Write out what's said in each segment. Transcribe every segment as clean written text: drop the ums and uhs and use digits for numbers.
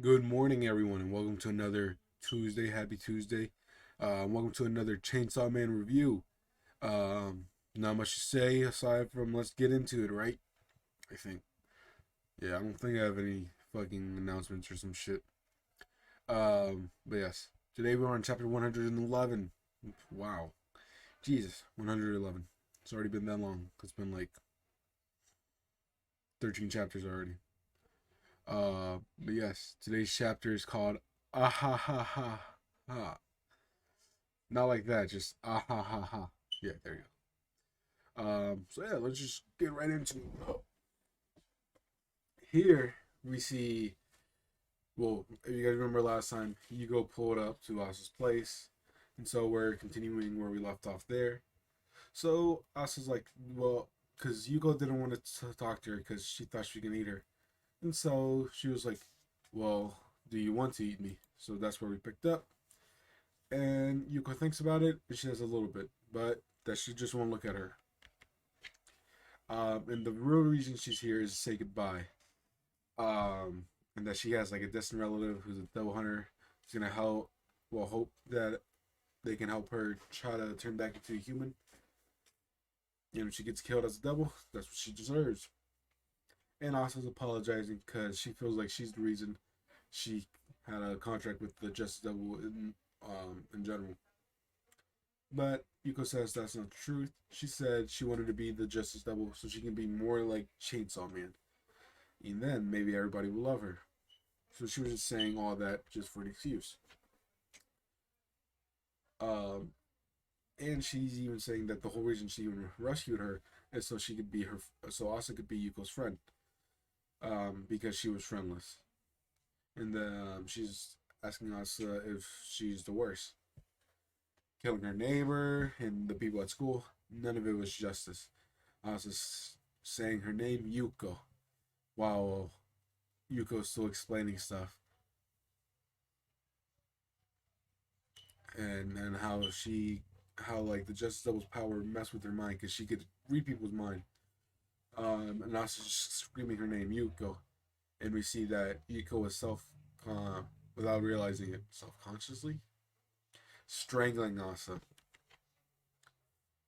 Good morning, everyone, and welcome to another Tuesday. Happy Tuesday. Welcome to another Chainsaw Man review. Not much to say aside from let's get into it, right? I think. Yeah, I don't think I have any fucking announcements or some shit. But yes, today we're on chapter 111. Wow. Jesus, 111. It's already been that long. It's been like 13 chapters already. But yes, today's chapter is called Ah Ha Ha Ha Ha. Not like that, just ah ha ha ha. Yeah, there you go. So yeah, let's just get right into it. Here we see, well, if you guys remember last time, Hugo pulled up to Asa's place, and so we're continuing where we left off there. So Asa's like, well, because Hugo didn't want to talk to her because she thought she could eat her, and so she was like, well, do you want to eat me? So that's where we picked up. And Yuko thinks about it, and she has a little bit, but that she just won't look at her. And the real reason she's here is to say goodbye. And that she has like a distant relative who's a devil hunter. Who's gonna help. Well, hope that they can help her try to turn back into a human. And if she gets killed as a devil, that's what she deserves. And Asa's apologizing because she feels like she's the reason she had a contract with the Justice Devil in general. But Yuko says that's not the truth. She said she wanted to be the Justice Devil so she can be more like Chainsaw Man. And then maybe everybody will love her. So she was just saying all that just for an excuse. Um, and she's even saying that the whole reason she even rescued her is so she could be her, so Asa could be Yuko's friend. Because she was friendless, and she's asking Asa if she's the worst, killing her neighbor and the people at school. None of it was justice. Asa's saying her name Yuko, while Yuko's still explaining stuff, and how like the Justice Double's power messed with her mind because she could read people's mind. And also just screaming her name Yuko, and we see that Yuko is without realizing it, self consciously strangling Asa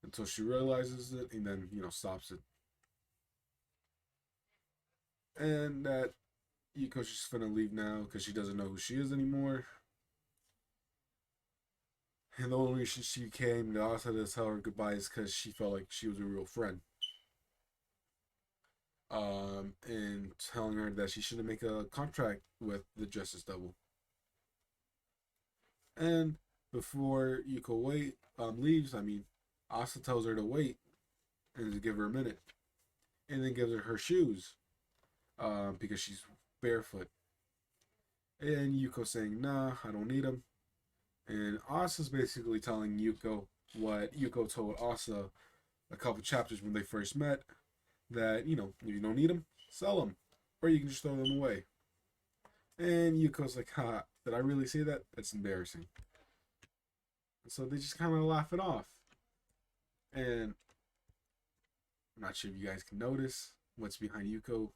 until she realizes it, and then stops it, and that Yuko's just gonna leave now because she doesn't know who she is anymore. And the only reason she came to Asa to tell her goodbye is because she felt like she was a real friend. And telling her that she shouldn't make a contract with the Justice Devil. And before leaves, Asa tells her to wait and to give her a minute, and then gives her her shoes, because she's barefoot. And Yuko saying, "Nah, I don't need them." And Asa's basically telling Yuko what Yuko told Asa a couple chapters when they first met, that if you don't need them, sell them, or you can just throw them away. And Yuko's like, "Ha, did I really say that? That's embarrassing." And so they just kind of laugh it off. And I'm not sure if you guys can notice what's behind Yuko.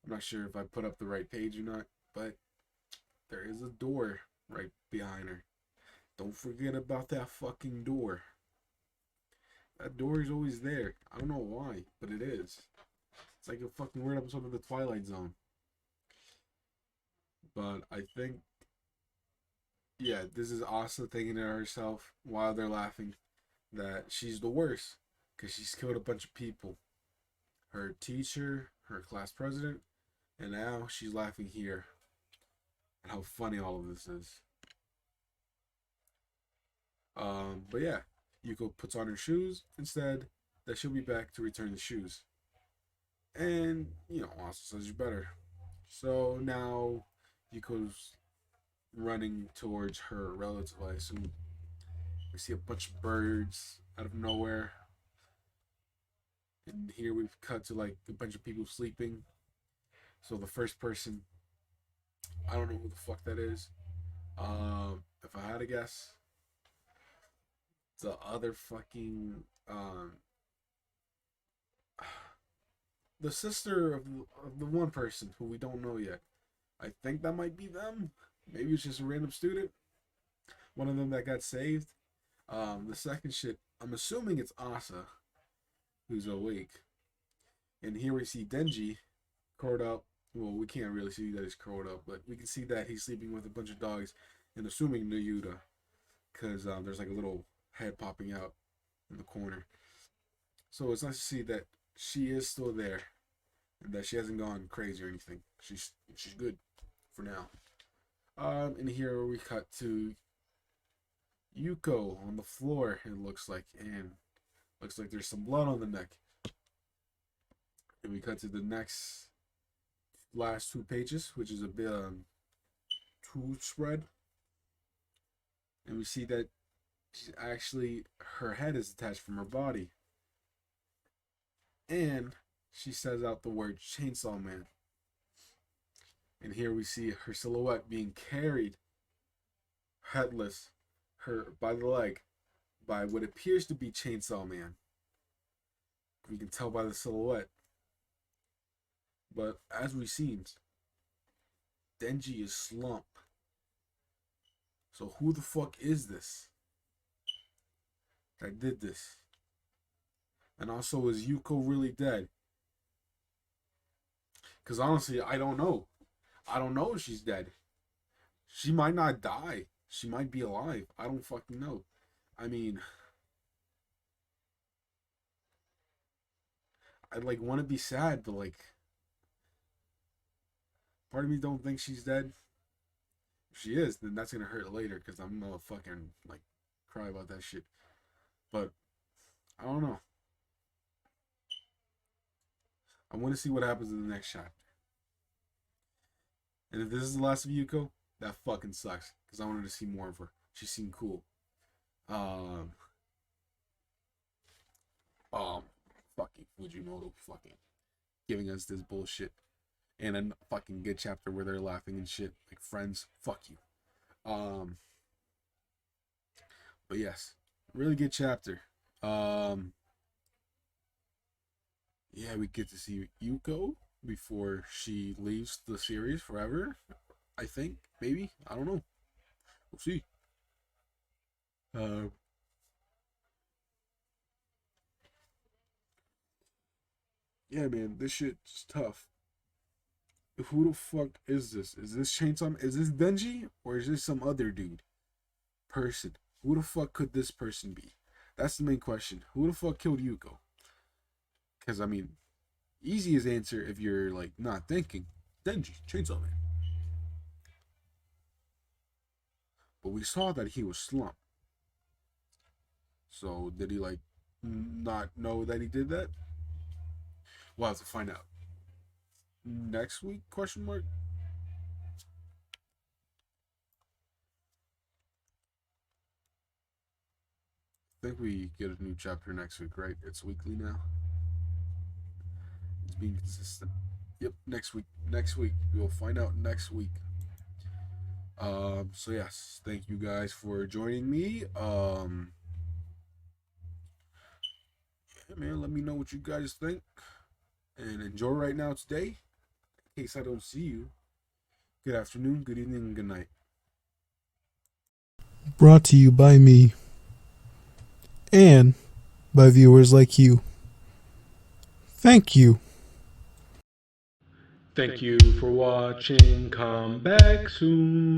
I'm not sure if I put up the right page or not, but there is a door right behind her. Don't forget about that fucking door. That door is always there. I don't know why, but it is. It's like a fucking weird episode of The Twilight Zone. But I think, yeah, this is Asa thinking to herself while they're laughing that she's the worst because she's killed a bunch of people. Her teacher, her class president, and now she's laughing here at how funny all of this is. But yeah, Yuko puts on her shoes and said that she'll be back to return the shoes. And, Asa says you better. So now Yuko's running towards her relative, I assume. We see a bunch of birds out of nowhere. And here we've cut to like a bunch of people sleeping. So the first person, I don't know who the fuck that is. If I had to guess, the other fucking the sister of the one person who we don't know yet. I think that might be them. Maybe it's just a random student. One of them that got saved. The second shit, I'm assuming it's Asa who's awake. And here we see Denji curled up. Well, we can't really see that he's curled up, but we can see that he's sleeping with a bunch of dogs and assuming Nayuta. Because there's like a little head popping out in the corner. So it's nice to see that she is still there and that she hasn't gone crazy or anything. She's good for now. And here we cut to Yuko on the floor, it looks like, and looks like there's some blood on the neck. And we cut to the last 2 pages, which is a bit two spread. And we see that she's actually, her head is detached from her body. And she says out the word Chainsaw Man. And here we see her silhouette being carried headless, her by the leg, by what appears to be Chainsaw Man. We can tell by the silhouette. But as we've seen, Denji is slumped. So who the fuck is this that did this? And also, is Yuko really dead? Because honestly, I don't know. I don't know if she's dead. She might not die. She might be alive. I don't fucking know. I mean, I like want to be sad, but like, part of me don't think she's dead. If she is, then that's gonna hurt later because I'm gonna fucking like cry about that shit. But I don't know. I want to see what happens in the next chapter. And if this is the last of Yuko, that fucking sucks. Because I wanted to see more of her. She seemed cool. Fucking Fujimoto fucking giving us this bullshit. And a fucking good chapter where they're laughing and shit. Like, friends, fuck you. But yes, really good chapter. Yeah, we get to see Yuko before she leaves the series forever. I think, maybe, I don't know. We'll see. Yeah, man, this shit's tough. Who the fuck is this? Is this Chainsaw? Is this Denji or is this some other dude? Person. Who the fuck could this person be? That's the main question. Who the fuck killed Yuko? Because, I mean, easiest answer if you're, like, not thinking. Denji, Chainsaw Man. But we saw that he was slumped. So, did he, like, not know that he did that? We'll have to find out. Next week, question mark? I think we get a new chapter next week, right? It's weekly now. It's being consistent. Yep, next week. Next week. We'll find out next week. So yes, thank you guys for joining me. Yeah, man, let me know what you guys think. And enjoy right now today. In case I don't see you. Good afternoon, good evening, and good night. Brought to you by me. And by viewers like you. Thank you. Thank you for watching. Come back soon.